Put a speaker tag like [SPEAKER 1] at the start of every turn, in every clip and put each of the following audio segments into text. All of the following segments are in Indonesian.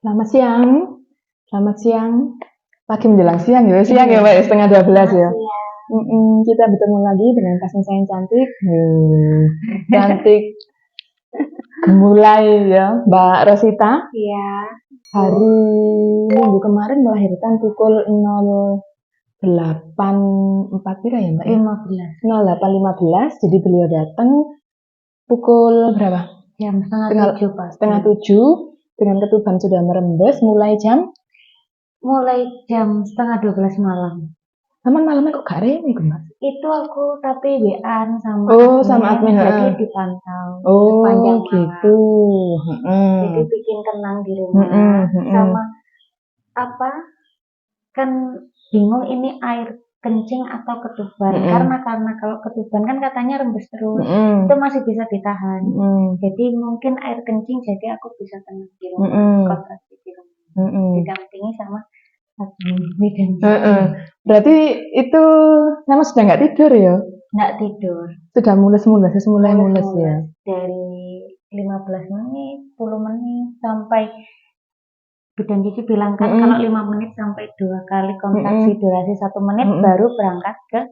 [SPEAKER 1] Selamat siang. Selamat siang. Pagi menjelang siang ya. Siang ya, Mbak. Setengah 12 ya. Kita bertemu lagi dengan Kasih Sayang cantik. Cantik gemulai ya, Mbak Rosita.
[SPEAKER 2] Iya.
[SPEAKER 1] Hari Minggu kemarin melahirkan pukul 08.04 ya, Mbak? 08.15. Jadi beliau datang pukul berapa?
[SPEAKER 2] Jam setengah 7 pagi.
[SPEAKER 1] Setengah 7. Dengan ketuban sudah merembes mulai jam
[SPEAKER 2] setengah 12 malam.
[SPEAKER 1] Aman malamnya kok gak rene, Mbak?
[SPEAKER 2] Itu aku tapi WA-an sama
[SPEAKER 1] admin.
[SPEAKER 2] jadi dipantau
[SPEAKER 1] gitu.
[SPEAKER 2] sepanjang malam. Jadi bikin tenang di rumah. Sama apa? Kan bingung ini air kencing atau ketuban. Karena kalau ketuban kan katanya rembes terus. Itu masih bisa ditahan. Jadi mungkin air kencing jadi aku bisa tenang di rumah. Kontraksi di rumah. Didampingi sama admin.
[SPEAKER 1] Berarti itu sama sudah nggak tidur ya?
[SPEAKER 2] Nggak tidur.
[SPEAKER 1] Sudah mulai mules ya?
[SPEAKER 2] Dari 15 menit, 10 menit sampai bidan Cici bilang kan kalau 5 menit sampai 2 kali kontraksi durasi 1 menit baru berangkat ke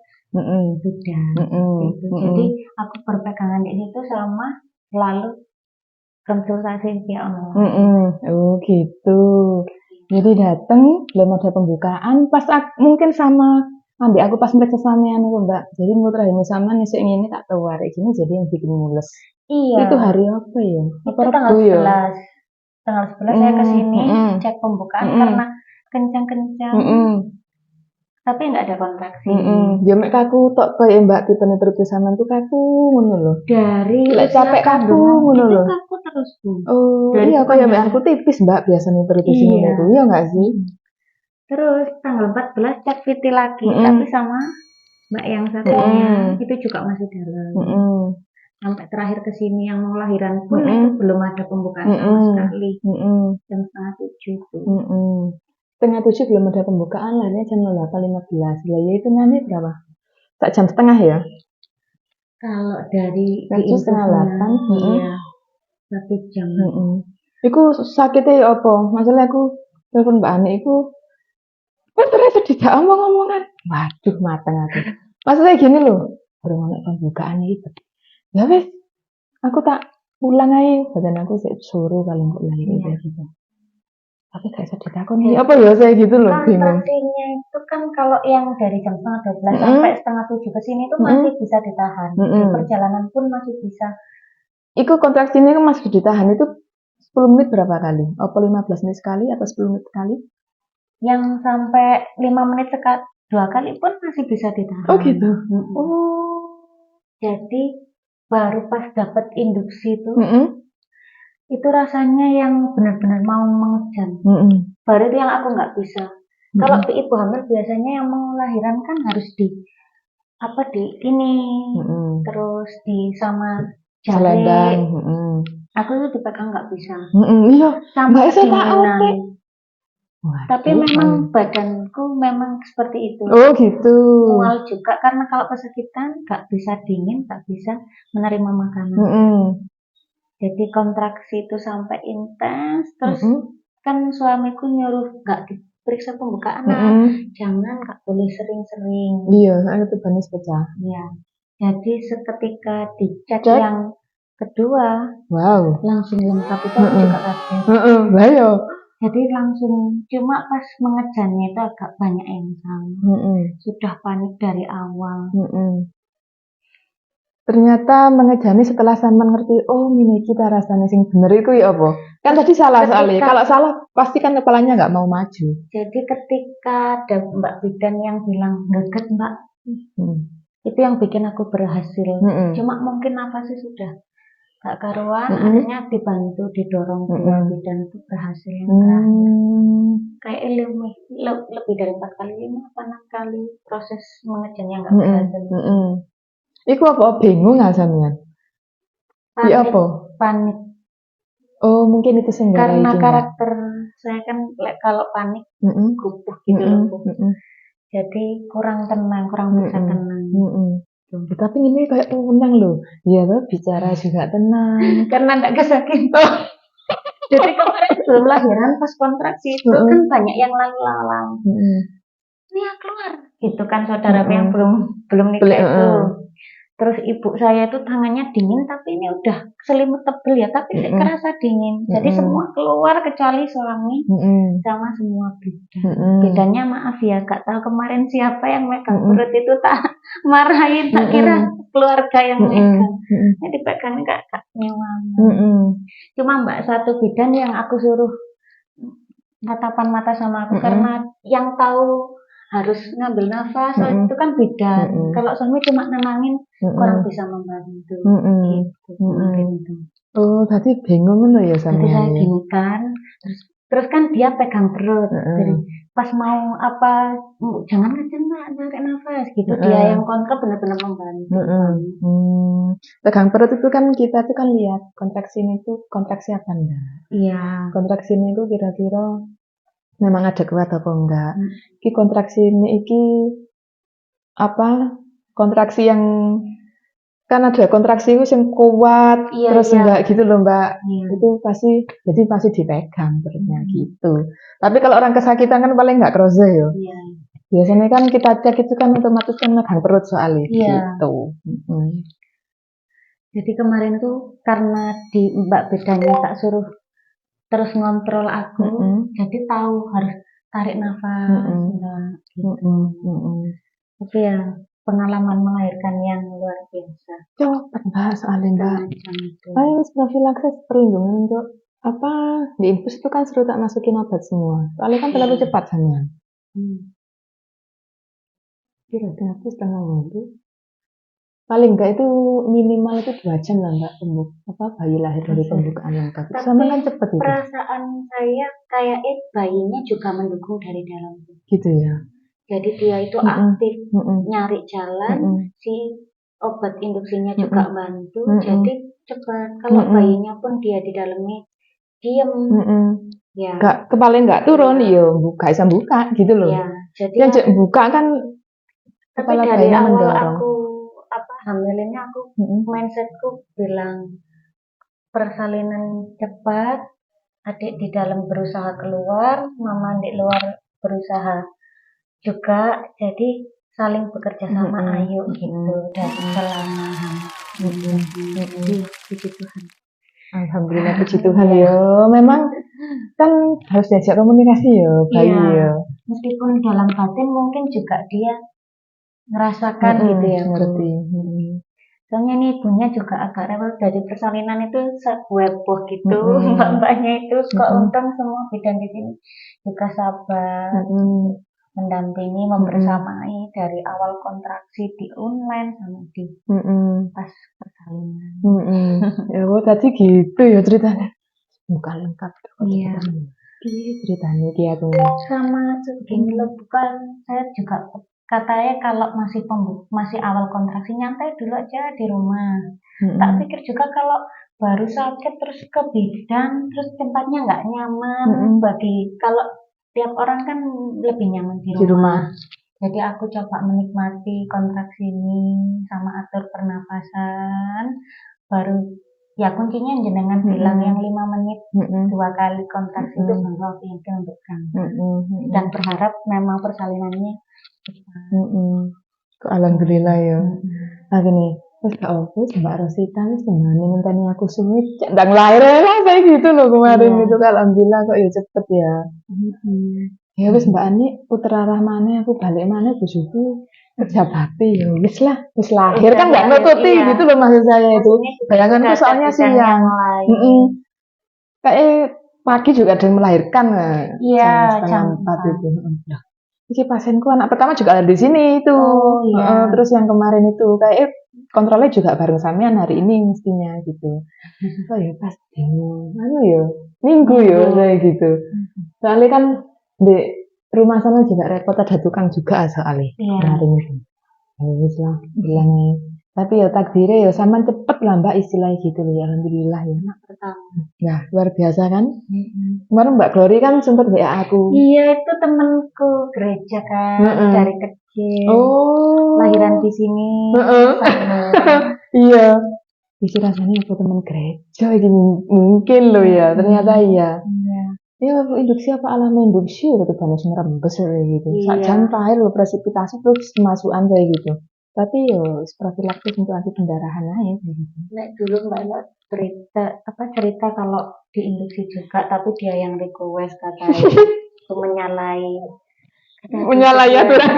[SPEAKER 2] bidan. Gitu. Jadi aku berpegangan di situ sama selalu konsultasi via online.
[SPEAKER 1] Oh gitu. Jadi datang belum ada pembukaan pas mungkin sama ambil aku pas mereka sampean itu, Mbak. Jadi menurut rahim sama nih ini tak tahu hari ini jadi yang bikin mules.
[SPEAKER 2] Iya.
[SPEAKER 1] Itu hari apa ya?
[SPEAKER 2] Itu tanggal 11. Tanggal 11 saya kesini cek pembukaan karena kencang-kencang. Tapi nggak ada kontraksi.
[SPEAKER 1] Ya mek kaku tok koyo Mbak tipe terus sama tuh kaku ngono lho.
[SPEAKER 2] Dari
[SPEAKER 1] capek kaku ngono lho.
[SPEAKER 2] Kaku terus tuh.
[SPEAKER 1] Oh, iya koyo Mbak aku tipis Mbak biasanya terus ngono itu. Iya enggak sih? Terus
[SPEAKER 2] tanggal 14 cek VT lagi tapi sama Mbak yang satunya itu juga masih dalam. Sampai terakhir ke sini yang mau lahiran pun itu belum ada pembukaan sama sekali. Jam setengah 7 itu.
[SPEAKER 1] Setengah 7 belum ada pembukaan, lainnya jam 08.15. Biaya itu nanti berapa? Tak jam setengah ya?
[SPEAKER 2] Kalau dari
[SPEAKER 1] setengah 8.
[SPEAKER 2] Iya. 1 jam.
[SPEAKER 1] Iku sakitnya apa? Masalah aku telepon Mbak Ani iku terus tidak omong-omongan. Waduh, mateng aku. Masalahnya gini loh, baru ada pembukaan itu. Ya wes, aku tak pulang aja. Badan aku suruh kalau nggak lahir gitu. Tapi gak bisa ditakoni apa ya saya gitu loh, bingung.
[SPEAKER 2] Kontraksinya itu kan kalau yang dari jam setengah 12 sampai setengah 7 ke sini itu masih bisa ditahan. Di perjalanan pun masih bisa.
[SPEAKER 1] Iku kontraksinya kan masih ditahan itu 10 menit berapa kali? Apa 15 menit sekali atau 10 menit sekali?
[SPEAKER 2] Yang sampai 5 menit 2 kali pun masih bisa ditahan.
[SPEAKER 1] Oh gitu.
[SPEAKER 2] Jadi baru pas dapat induksi itu, itu rasanya yang benar-benar mau mengejan. Baru itu yang aku nggak bisa. Kalau ibu hamil biasanya yang mau lahiran kan harus di ini, terus di sama jari. Aku tuh dipegang nggak bisa.
[SPEAKER 1] Iya.
[SPEAKER 2] Sampai kedinginan. Tapi memang badanku memang seperti itu.
[SPEAKER 1] Oh gitu.
[SPEAKER 2] Mual juga karena kalau kesakitan nggak bisa dingin, nggak bisa menerima makanan. Jadi kontraksi itu sampai intens. Terus kan suamiku nyuruh nggak diperiksa pembukaan, jangan, nggak boleh sering-sering.
[SPEAKER 1] Iya, ada tubanis pecah.
[SPEAKER 2] Iya. Jadi seketika dicek yang kedua, langsung lengkap itu aku juga kaget.
[SPEAKER 1] Bahaya.
[SPEAKER 2] Jadi langsung cuma pas mengejannya itu agak banyak yang salah. Sudah panik dari awal. Ternyata mengejani setelah sampean ngerti, oh ini kita rasanya sing bener itu ya apa? Kan tadi salah soalnya. Kalau salah pasti kan kepalanya nggak mau maju. Jadi ketika ada Mbak bidan yang bilang deket Mbak, itu yang bikin aku berhasil. Cuma mungkin nafasnya sudah gak karuan, akhirnya dibantu didorong dua bidan itu berhasil yang kayak lebih dari 4 kali 5 apa 6 kali proses mengejan yang gak berhasil.
[SPEAKER 1] Iku apa bingung nggak sampean? Iya apa?
[SPEAKER 2] Panik.
[SPEAKER 1] Oh mungkin itu sendiri.
[SPEAKER 2] Karena karakter saya kan kalau panik gupuh gitu lumpuh. Jadi kurang tenang, kurang bisa tenang.
[SPEAKER 1] Tapi ini kayak tenang loh. Iya loh bicara juga tenang.
[SPEAKER 2] Karena nggak kesakitan. Jadi kemarin sebelum lahiran pas kontraksi itu kan banyak yang lalu-lalang. Nia keluar gitu kan saudaraku yang belum nikah itu. Terus ibu saya itu tangannya dingin tapi ini udah selimut tebel ya tapi kerasa dingin. Jadi semua keluar kecuali suami sama semua bidan. Bidannya maaf ya gak tahu kemarin siapa yang megang perut itu tak marahin tak kira keluarga yang megang. Ini dipegang kakaknya mama. Cuma mbak satu bidan yang aku suruh tatapan mata sama aku karena yang tahu harus ngambil nafas itu kan bidan. Kalau suami cuma nenangin kurang bisa membantu gitu.
[SPEAKER 1] Oh, tadi bingung loh ya sama.
[SPEAKER 2] Jadi saya gini kan, terus kan dia pegang perut. Jadi pas mau apa, jangan kenceng narik nafas gitu. Dia yang kontrol benar-benar membantu.
[SPEAKER 1] Pegang perut itu kan kita tuh kan lihat kontraksi ini tuh kontraksi apa enggak?
[SPEAKER 2] Iya.
[SPEAKER 1] Kontraksi ini tuh kira-kira memang ada kuat apa enggak? Ki kontraksi ini apa? Kontraksi yang kan ada kontraksi itu yang kuat terus enggak gitu loh mbak. Itu pasti jadi pasti dipegang perutnya gitu. Tapi kalau orang kesakitan kan paling enggak kerasa ya. Biasanya kan kita cek itu kan otomatis kan megang perut soalnya gitu.
[SPEAKER 2] Jadi kemarin tuh karena di mbak bedanya tak suruh terus ngontrol aku, jadi tahu harus tarik nafas, Tapi ya pengalaman melahirkan yang luar biasa.
[SPEAKER 1] Cepet mbak soalnya mbak. Ayo profilaksis perlindungan untuk apa di infus itu kan suruh tak masukin obat semua. Soalnya kan terlalu cepat sama. Kira-kira aku setengah waktu. Paling enggak itu minimal itu 2 jam lah mbak bayi lahir dari pembukaan lengkap. Sama kan cepet itu.
[SPEAKER 2] Perasaan saya kayak bayinya juga mendukung dari dalam.
[SPEAKER 1] Gitu ya.
[SPEAKER 2] Jadi dia itu aktif nyari jalan, si obat induksinya juga bantu. Jadi cepat. Kalau bayinya pun dia di dalamnya diem. Ya.
[SPEAKER 1] Gak kepala nggak turun, buka bisa buka gitu loh.
[SPEAKER 2] Ya, jadi
[SPEAKER 1] yang buka kan
[SPEAKER 2] kepala bayinya mendorong. Hamilinnya aku mindsetku bilang persalinan cepat, adik di dalam berusaha keluar, mama di luar berusaha juga, jadi saling bekerja sama ayo gitu dan selama puji Tuhan.
[SPEAKER 1] Alhamdulillah puji Tuhan ya. Memang kan harus diajak komunikasi ya bayi ya.
[SPEAKER 2] Meskipun dalam batin mungkin juga dia ngerasakan gitu ya
[SPEAKER 1] ngerti.
[SPEAKER 2] Soalnya nih ibunya juga agak rewel dari persalinan itu seweboh gitu mbak-mbaknya itu kok untung semua bidan di sini juga sabar mendampingi membersamai dari awal kontraksi di online sama di pas persalinan.
[SPEAKER 1] Ya tadi gitu ya ceritanya buka lengkap.
[SPEAKER 2] Iya.
[SPEAKER 1] Ceritanya dia tuh
[SPEAKER 2] sama gini loh bukan saya juga katanya kalau masih awal kontraksi nyantai dulu aja di rumah. Tak pikir juga kalau baru sakit terus ke bidan terus tempatnya nggak nyaman bagi kalau tiap orang kan lebih nyaman di rumah. Jadi aku coba menikmati kontraksi ini sama atur pernapasan baru ya kuncinya jenengan bilang yang 5 menit 2 kali kontraksi itu baru aku untuk berangkat dan berharap memang persalinannya
[SPEAKER 1] alhamdulillah ya. Nah gini, terus Mbak Rosita wis gimana ngenteni aku suwi ndang lahir lah kayak gitu loh kemarin gitu alhamdulillah kok ya cepet ya. Ya wis Mbak Ani putra rahmane aku balik mana bojoku kerja bakti ya wis lahir kan nggak nututi gitu loh maksud saya itu. Bayanganku soalnya siang. Kayak pagi juga ada yang melahirkan
[SPEAKER 2] jam
[SPEAKER 1] 3:30 itu. Iki pasienku anak pertama juga ada di sini itu. Terus yang kemarin itu kayak kontrolnya juga bareng sampean hari ini mestinya gitu. Oh ya pas minggu ya kayak gitu. Soalnya kan di rumah sana juga repot ada tukang juga soalnya. Kemarin itu. Wis lah bilangnya. Tapi ya takdirnya ya sama cepet lah Mbak istilahnya gitu loh ya alhamdulillah ya.
[SPEAKER 2] Anak pertama.
[SPEAKER 1] Ya luar biasa kan. Kemarin Mbak Glory kan sempat WA aku.
[SPEAKER 2] Iya itu temanku gereja kan dari kecil. Lahiran di sini.
[SPEAKER 1] Iya. Isi rasanya aku teman gereja ini mungkin loh ya, ternyata iya.
[SPEAKER 2] Iya.
[SPEAKER 1] Ya apa induksi apa alam induksi gitu kan harus ngerembes kayak gitu. Sak
[SPEAKER 2] Iya.
[SPEAKER 1] jam terakhir lo presipitasi terus kemasukan kayak gitu. Tapi yo profilaktis untuk anti pendarahan aja kayak gitu.
[SPEAKER 2] Nek dulu Mbak Eno cerita kalau diinduksi juga, tapi dia yang request katanya itu
[SPEAKER 1] Menyalahi aturan.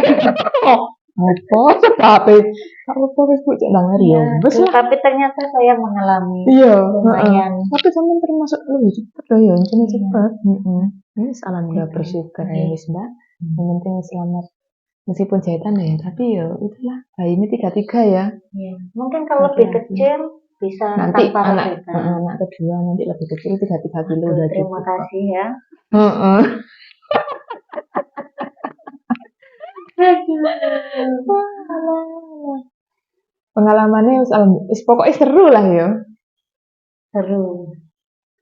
[SPEAKER 1] Apa sebabnya? Apa wis Bu cek nang
[SPEAKER 2] Iya,
[SPEAKER 1] ya. Wis lah.
[SPEAKER 2] tapi ternyata saya mengalami
[SPEAKER 1] Iya,
[SPEAKER 2] lumayan.
[SPEAKER 1] Tapi sampean termasuk lebih cepet loh ya, ini
[SPEAKER 2] Iya.
[SPEAKER 1] cepet. Wis alhamdulillah bersyukur ya
[SPEAKER 2] Iya.
[SPEAKER 1] wis Mbak. Yang penting selamat. Meskipun jahitan ya, tapi ya itulah. Bayi ini 33 ya.
[SPEAKER 2] Iya. Mungkin kalau lebih
[SPEAKER 1] Hati-hati.
[SPEAKER 2] kecil bisa
[SPEAKER 1] Nanti
[SPEAKER 2] tanpa
[SPEAKER 1] anak
[SPEAKER 2] robekan.
[SPEAKER 1] anak kedua nanti lebih kecil 33 kilo
[SPEAKER 2] Aduh,
[SPEAKER 1] udah
[SPEAKER 2] terima
[SPEAKER 1] cukup.
[SPEAKER 2] kasih ya.
[SPEAKER 1] Heeh. Pengalamannya wis pokoknya seru lah ya.
[SPEAKER 2] Seru.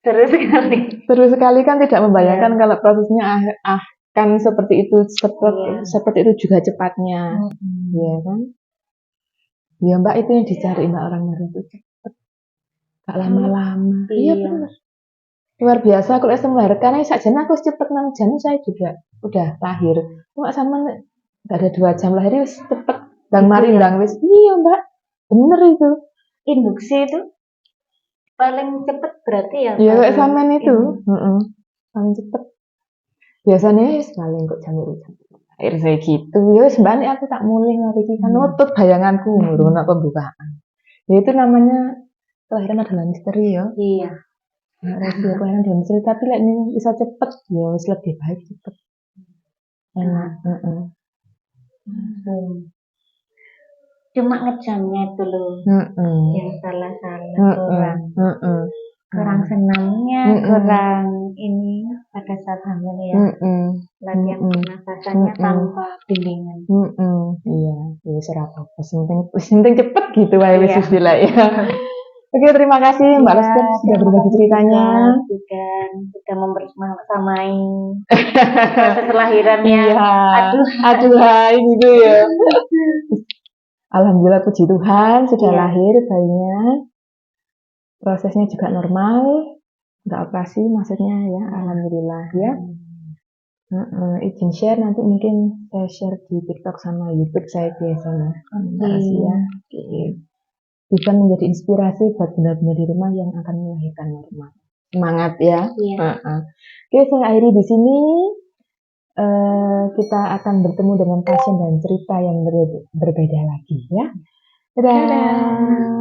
[SPEAKER 2] Seru sekali.
[SPEAKER 1] Seru sekali kan tidak membayangkan kalau prosesnya akan seperti itu seperti itu juga cepatnya. Iya kan? Ya Mbak itu yang dicari Mbak orang itu cepet. Gak lama-lama. Iya benar. Luar biasa kalau melahirkan sakjane aku cepet 6 jam saya juga udah lahir. Cuma sama gak ada 2 jam lahir wis cepet. Dan marindang wis. Iya Mbak. Bener itu.
[SPEAKER 2] Induksi itu paling cepet berarti ya.
[SPEAKER 1] Iya kayak sampean itu. Paling cepet. Biasanya wis paling kok jam akhir saya gitu. Ya wis Mbak aku tak mulai hari iki kan nutut bayanganku ngono pembukaan. Ya itu namanya kelahiran adalah misteri ya.
[SPEAKER 2] Iya.
[SPEAKER 1] Rahasia kelahiran adalah misteri tapi lek ini bisa cepet ya wis lebih baik cepet. Enak.
[SPEAKER 2] Cuma ngejamnya itu loh yang salah-salah, kurang senangnya, kurang ini pada saat hamil ya. Latihan pernafasannya tanpa bimbingan.
[SPEAKER 1] Iya, ya serap apa. Penting cepet gitu wae wis istilah ya. Oke, terima kasih Mbak Lester sudah berbagi ceritanya.
[SPEAKER 2] Sudah membersamai proses kelahirannya.
[SPEAKER 1] Iya.
[SPEAKER 2] Aduh,
[SPEAKER 1] gitu ya. Alhamdulillah puji Tuhan sudah lahir bayinya. Prosesnya juga normal, nggak operasi maksudnya ya. Alhamdulillah ya. Izin share nanti mungkin saya share di TikTok sama YouTube saya biasanya. Ya. Bisa menjadi inspirasi buat benar-benar di rumah yang akan melahirkan normal. Semangat ya. Oke, saya akhiri di sini. Kita akan bertemu dengan pasien dan cerita yang berbeda lagi ya. Dadah.